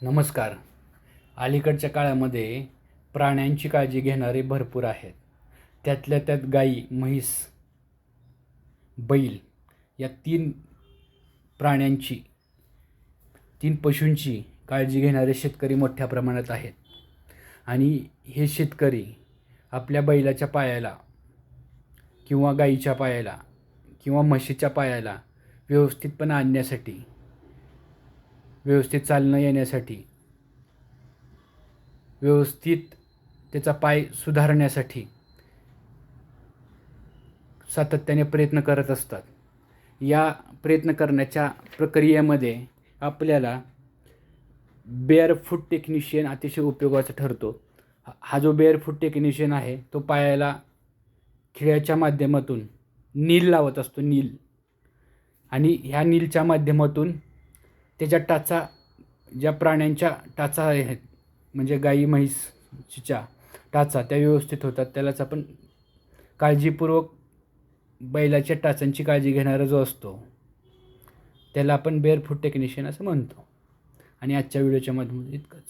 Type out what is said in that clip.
नमस्कार. अलीकडच्या काळामध्ये प्राण्यांची काळजी घेणारे भरपूर आहेत. त्यातल्या त्यात गाई, म्हैस, बैल या प्राण्यांची 3 पशूंची काळजी घेणारे शेतकरी मोठ्या प्रमाणात आहेत. आणि हे शेतकरी आपल्या बैलाच्या पायाला किंवा गाईच्या पायाला किंवा म्हशीच्या पायाला व्यवस्थितपणा आणण्यासाठी, व्यवस्थित चालणं येण्यासाठी, व्यवस्थित त्याचा पाय सुधारण्यासाठी सातत्याने प्रयत्न करत असतात. या प्रयत्न करण्याच्या प्रक्रियेमध्ये आपल्याला बेअरफूट टेक्निशियन अतिशय उपयोगाचा ठरतो. हा जो बेअरफूट टेक्निशियन आहे तो पायाला खिळ्याच्या माध्यमातून नील लावत असतो, नील. आणि ह्या नीलच्या माध्यमातून त्याच्या टाचा, ज्या प्राण्यांच्या टाचा आहेत म्हणजे गाई म्हैसच्या टाचा, त्या व्यवस्थित होतात. त्यालाच आपण काळजीपूर्वक बैलाच्या टाचांची काळजी घेणारा जो असतो त्याला आपण बेअरफूट टेक्निशियन असं म्हणतो. आणि आजच्या व्हिडिओच्या माध्यमातून इतकंच.